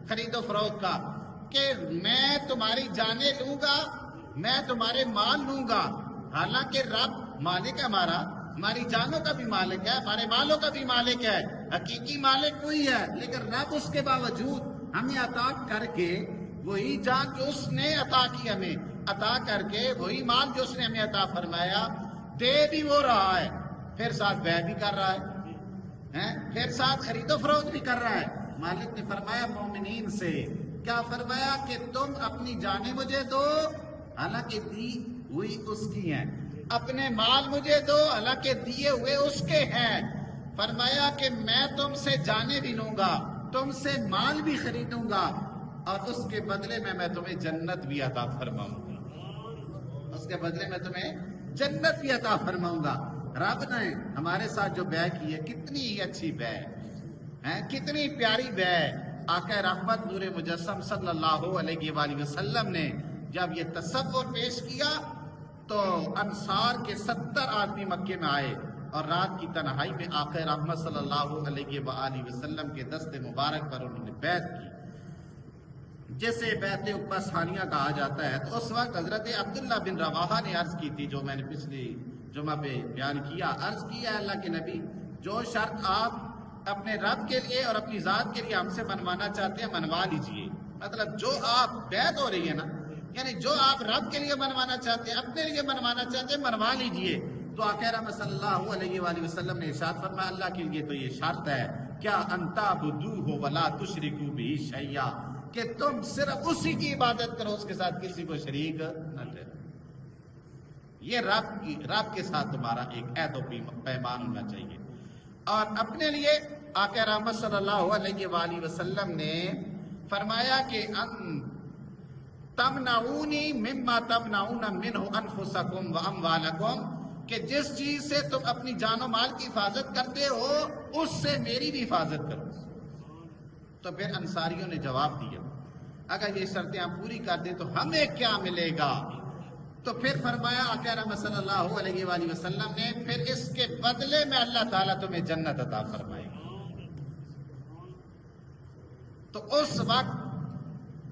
خرید و فروخت کا کہ میں تمہاری جانیں لوں گا، میں تمہارے مال لوں گا. حالانکہ رب مالک ہے ہمارا، ہماری جانوں کا بھی مالک ہے، ہمارے مالوں کا بھی مالک ہے، حقیقی مالک وہی ہے. لیکن رب اس کے باوجود ہمیں عطا کر کے وہی جان جو اس نے عطا کی، ہمیں عطا کر کے وہی مال جو اس نے ہمیں عطا فرمایا دے بھی وہ رہا ہے، پھر ساتھ بیع بھی کر رہا ہے، پھر ساتھ خرید و فروخت بھی کر رہا ہے. مالک نے فرمایا مومنین سے کیا فرمایا کہ تم اپنی جانیں مجھے دو، حالانکہ دی ہوئی اس کی ہیں، اپنے مال مجھے دو، حالانکہ دیے ہوئے اس کے ہیں. فرمایا کہ میں تم سے جانیں بھی لوں گا، تم سے مال بھی خریدوں گا، اور اس کے بدلے میں تمہیں جنت بھی عطا فرماؤں گا. اس کے بدلے میں تمہیں جنت بھی عطا فرماؤں گا. رب نے ہمارے ساتھ جو بیع کی ہے کتنی اچھی بیع ہے، کتنی پیاری بیع. آقا رحمت نور مجسم صلی اللہ علیہ وآلہ وسلم نے جب یہ تصور پیش کیا تو انصار کے 70 آدمی مکے میں آئے اور رات کی تنہائی میں آقا رحمت صلی اللہ علیہ وآلہ وسلم کے دست مبارک پر انہوں نے بیعت کی، جسے بیعت عقبہ ثانیہ کہا جاتا ہے. تو اس وقت حضرت عبداللہ بن رواحہ نے عرض کی تھی، جو میں نے پچھلی جمعہ پہ بیان کیا، عرض کیا ہے اللہ کے نبی جو شرط آپ اپنے رب کے لیے اور اپنی ذات کے لیے ہم سے منوانا چاہتے ہیں منوا لیجئے. مطلب جو آپ بیعت ہو رہی ہے نا، یعنی جو آپ رب کے لیے منوانا چاہتے ہیں، اپنے لیے منوانا چاہتے ہیں، منوا لیجئے. تو آقا رحمت صلی اللہ علیہ وآلہ وسلم نے ارشاد فرمایا اللہ کے لیے تو یہ شرط ہے کیا انتا بدوہ ولا تشرکوا بہ شیئا، کہ تم صرف اسی کی عبادت کرو، اس کے ساتھ کسی کو شریک نہ ٹھہراؤ. یہ رب کے ساتھ تمہارا ایک عہد و پیمان ہونا چاہیے. اور اپنے لیے آقا رحمت صلی اللہ علیہ وآلہ وسلم نے فرمایا کہ تمنعونی مما تمنعون منہ انفسکم واموالکم، کہ جس چیز سے تم اپنی جان و مال کی حفاظت کرتے ہو اس سے میری بھی حفاظت کرو. تو پھر انصاریوں نے جواب دیا اگر یہ شرطیں ہم پوری کر دیں تو ہمیں کیا ملے گا؟ تو پھر فرمایا آقا رحمت صلی اللہ علیہ وآلہ وسلم نے پھر اس کے بدلے میں اللہ تعالیٰ تمہیں جنت عطا فرمائے گا. تو اس وقت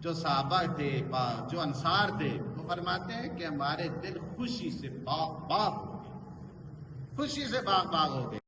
جو صحابہ تھے، جو انصار تھے، وہ فرماتے ہیں کہ ہمارے دل خوشی سے باغ باغ ہو گئے، خوشی سے باغ باغ ہو گئے.